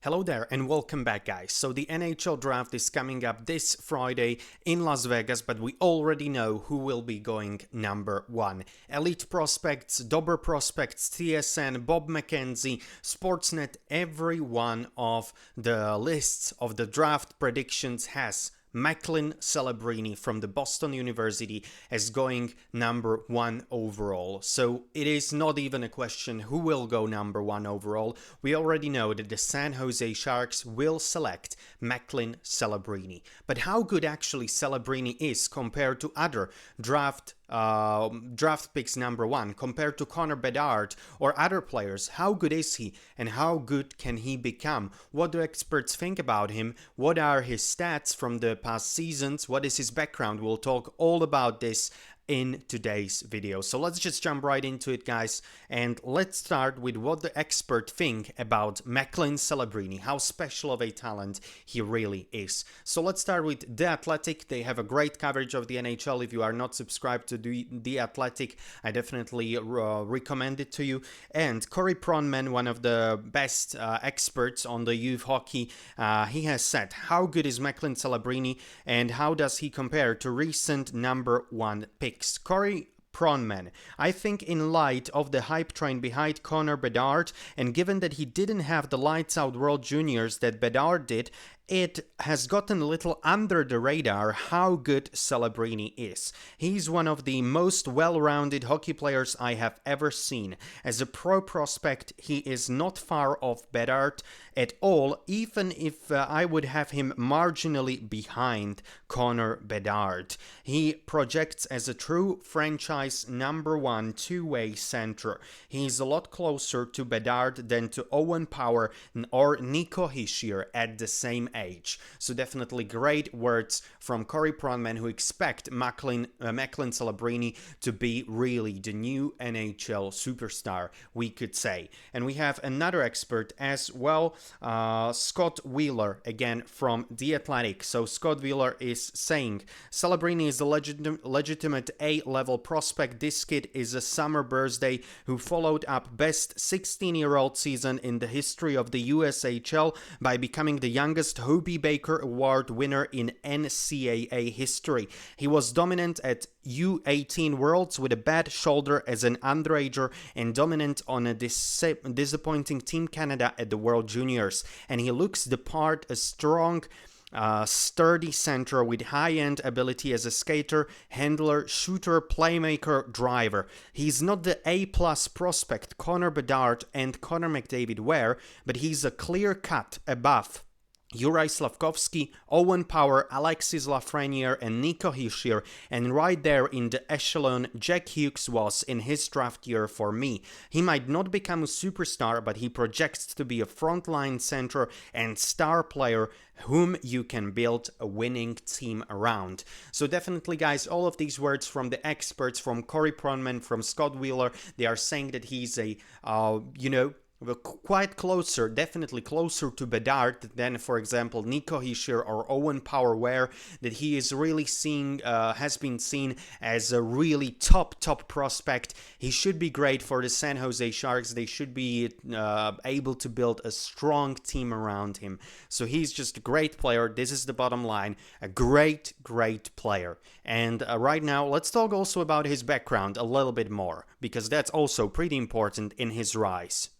Hello there and welcome back, guys. So the NHL draft is coming up this Friday in Las Vegas, but we already know who will be going number one. Elite Prospects, Dobber Prospects, TSN, Bob McKenzie, Sportsnet, every one of the lists of the draft predictions has Macklin Celebrini from the Boston University as going number one overall. So it is not even a question who will go number one overall. We already know that the San Jose Sharks will select Macklin Celebrini. But how good actually Celebrini is compared to other draft picks number one, compared to Connor Bedard or other players? How good is he and how good can he become? What do experts think about him? What are his stats from the past seasons? What is his background? We'll talk all about this in today's video. So let's just jump right into it, guys, and let's start with what the experts think about Macklin Celebrini, how special of a talent he really is. So let's start with The Athletic. They have a great coverage of the NHL. If you are not subscribed to The Athletic, I definitely recommend it to you. And Corey Pronman, one of the best experts on the youth hockey, he has said, how good is Macklin Celebrini and how does he compare to recent number one picks? Corey Pronman, I think in light of the hype train behind Connor Bedard, and given that he didn't have the lights out World Juniors that Bedard did, it has gotten a little under the radar how good Celebrini is. He's one of the most well-rounded hockey players I have ever seen. As a pro prospect, he is not far off Bedard at all, even if I would have him marginally behind Connor Bedard. He projects as a true franchise number one two-way center. He's a lot closer to Bedard than to Owen Power or Nico Hischier at the same age. So definitely great words from Corey Pronman, who expect Macklin Celebrini to be really the new NHL superstar, we could say. And we have another expert as well, Scott Wheeler, again from The Athletic. So Scott Wheeler is saying, Celebrini is a legitimate A-level prospect. This kid is a summer birthday who followed up best 16-year-old season in the history of the USHL by becoming the youngest Hobie Baker Award winner in NCAA history. He was dominant at U18 Worlds with a bad shoulder as an underager and dominant on a disappointing Team Canada at the World Juniors. And he looks the part, a strong, sturdy center with high-end ability as a skater, handler, shooter, playmaker, driver. He's not the A-plus prospect Connor Bedard and Connor McDavid were, but he's a clear cut above Juraj Slafkovsky, Owen Power, Alexis Lafreniere, and Nico Hischier, and right there in the echelon Jack Hughes was in his draft year for me. He might not become a superstar, but he projects to be a frontline center and star player whom you can build a winning team around. So definitely, guys, all of these words from the experts, from Corey Pronman, from Scott Wheeler, they are saying that he's a, quite closer, definitely closer to Bedard than, for example, Nico Hischier or Owen Power were, that he is really has been seen as a really top prospect. He should be great for the San Jose Sharks. They should be able to build a strong team around him. So he's just a great player. This is the bottom line. A great player. And right now, let's talk also about his background a little bit more, because that's also pretty important in his rise.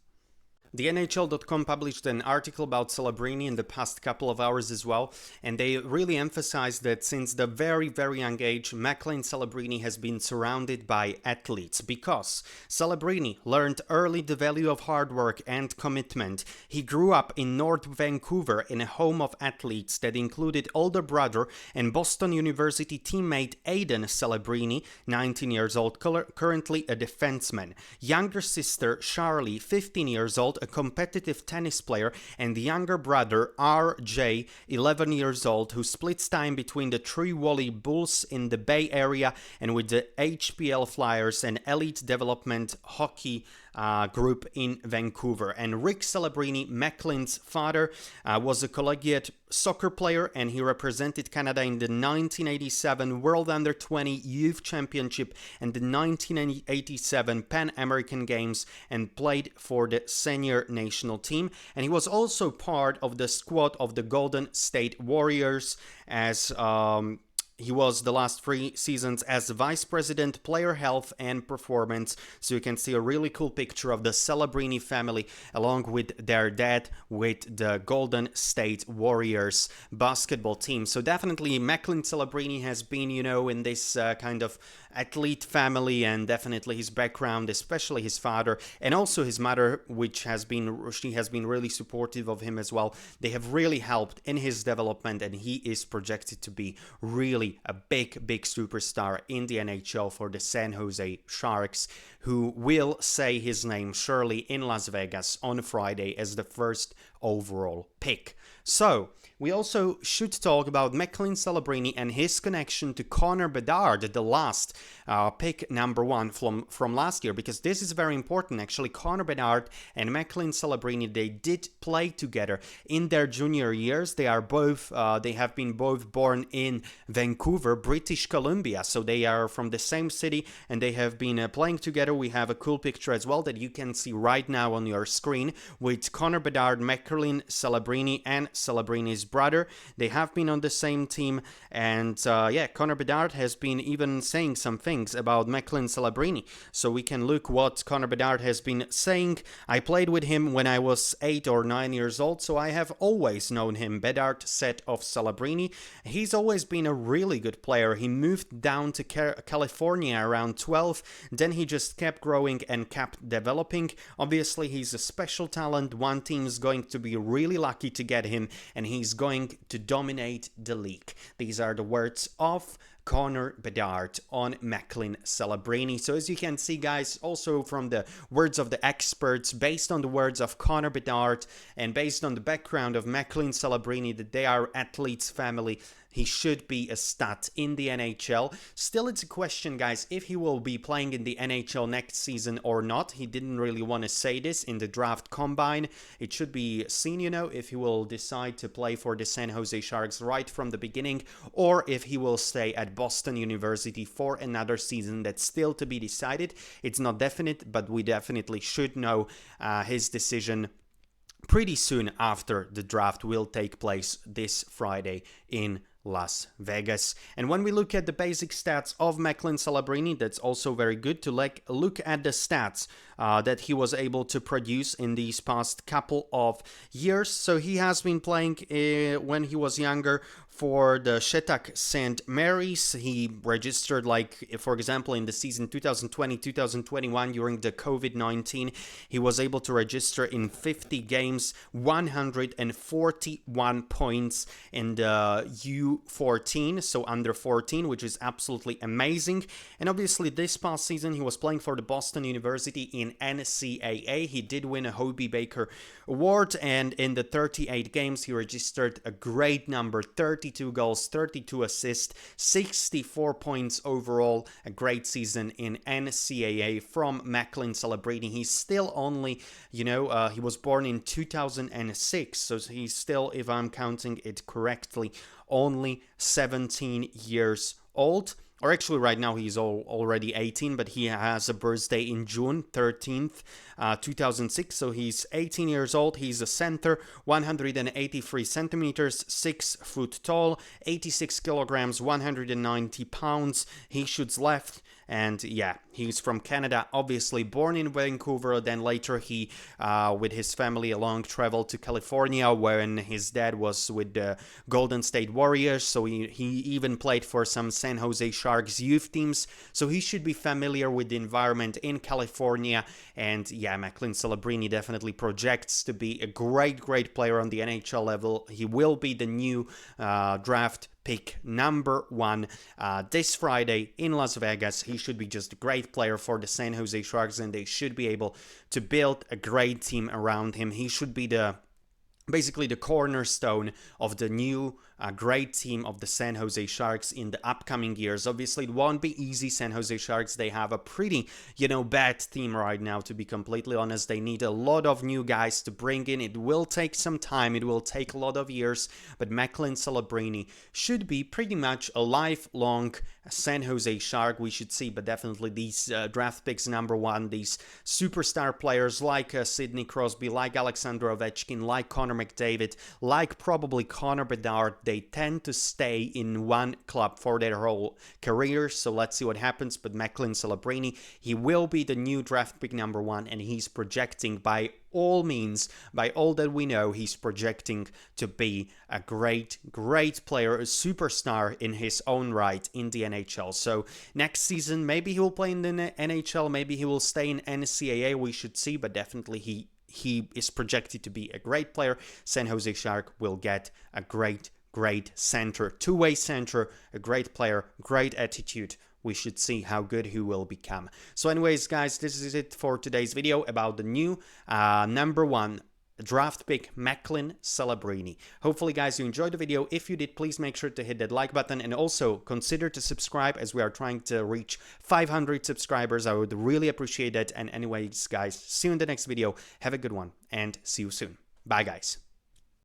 The NHL.com published an article about Celebrini in the past couple of hours as well, and they really emphasized that since the very young age, Macklin Celebrini has been surrounded by athletes, because Celebrini learned early the value of hard work and commitment. He grew up in North Vancouver in a home of athletes that included older brother and Boston University teammate Aidan Celebrini, 19 years old, currently a defenseman. Younger sister Charlie, 15 years old, a competitive tennis player, and younger brother RJ, 11 years old, who splits time between the Tree-Wally Bulls in the Bay Area and with the HPL Flyers and elite development hockey group in Vancouver. And Rick Celebrini, Macklin's father, was a collegiate soccer player, and he represented Canada in the 1987 World Under-20 Youth Championship and the 1987 Pan American Games, and played for the senior national team. And he was also part of the squad of the Golden State Warriors as he was the last 3 seasons as Vice President, Player Health and Performance. So you can see a really cool picture of the Celebrini family along with their dad with the Golden State Warriors basketball team. So definitely Macklin Celebrini has been, in this kind of athlete family, and definitely his background, especially his father and also his mother, she has been really supportive of him as well. They have really helped in his development, and he is projected to be really a big superstar in the NHL for the San Jose Sharks, who will say his name surely in Las Vegas on Friday as the first overall pick. So we also should talk about Macklin Celebrini and his connection to Connor Bedard, the last pick number 1 from last year, because this is very important. Actually, Connor Bedard and Macklin Celebrini, they did play together in their junior years. They have been both born in Vancouver, British Columbia, so they are from the same city, and they have been playing together. We have a cool picture as well that you can see right now on your screen with Connor Bedard, Macklin Celebrini, and Celebrini's brother. They have been on the same team, and Connor Bedard has been even saying some things about Macklin Celebrini. So we can look what Connor Bedard has been saying. I played with him when I was 8 or 9 years old, so I have always known him, Bedard said of Celebrini. He's always been a really good player. He moved down to California around 12, then he just kept growing and kept developing. Obviously, he's a special talent. One team is going to be really lucky to get him, and he's going to dominate the league. These are the words of Connor Bedard on Macklin Celebrini. So as you can see, guys, also from the words of the experts, based on the words of Connor Bedard and based on the background of Macklin Celebrini, that they are athletes family, he should be a stud in the NHL. Still, it's a question, guys, if he will be playing in the NHL next season or not. He didn't really want to say this in the draft combine. It should be seen, if he will decide to play for the San Jose Sharks right from the beginning, or if he will stay at Boston University for another season. That's still to be decided. It's not definite, but we definitely should know his decision pretty soon after the draft will take place this Friday in Las Vegas. And when we look at the basic stats of Macklin Celebrini, that's also very good to look at the stats that he was able to produce in these past couple of years. So he has been playing when he was younger for the Shetak St. Mary's. He registered, for example, in the season 2020-2021 during the COVID-19, he was able to register in 50 games 141 points in the U14, so under 14, which is absolutely amazing. And obviously this past season he was playing for the Boston University in NCAA. He did win a Hobie Baker Award, and in the 38 games he registered a great number, 32 goals, 32 assists, 64 points overall. A great season in NCAA from Macklin Celebrini. He's still only, he was born in 2006, so he's still, if I'm counting it correctly, only 17 years old. Or actually right now he's already 18, but he has a birthday in June 13th, 2006. So he's 18 years old. He's a center, 183 centimeters, 6 foot tall, 86 kilograms, 190 pounds. He shoots left. And yeah, he's from Canada, obviously born in Vancouver. Then later he, with his family along, traveled to California when his dad was with the Golden State Warriors. So he even played for some San Jose Sharks youth teams. So he should be familiar with the environment in California. And yeah, Macklin Celebrini definitely projects to be a great player on the NHL level. He will be the new draft pick number 1 this Friday in Las Vegas. He should be just a great player for the San Jose Sharks, and they should be able to build a great team around him. He should be basically the cornerstone of the new a great team of the San Jose Sharks in the upcoming years. Obviously, it won't be easy. San Jose Sharks, they have a pretty, bad team right now, to be completely honest. They need a lot of new guys to bring in. It will take some time. It will take a lot of years, but Macklin Celebrini should be pretty much a lifelong San Jose Shark, we should see. But definitely these draft picks #1, these superstar players like Sidney Crosby, like Alexander Ovechkin, like Connor McDavid, like probably Connor Bedard, they tend to stay in one club for their whole career. So let's see what happens. But Macklin Celebrini, he will be the new draft pick #1, and he's projecting, by all means, by all that we know, he's projecting to be a great player, a superstar in his own right in the NHL. So next season, maybe he will play in the NHL, maybe he will stay in NCAA, we should see. But definitely he is projected to be a great player. San Jose Shark will get a great center, two-way center, a great player, great attitude. We should see how good he will become. So anyways, guys, this is it for today's video about the new #1 draft pick, Macklin Celebrini. Hopefully, guys, you enjoyed the video. If you did, please make sure to hit that like button, and also consider to subscribe, as we are trying to reach 500 subscribers. I would really appreciate that. And anyways, guys, see you in the next video. Have a good one, and see you soon. Bye, guys.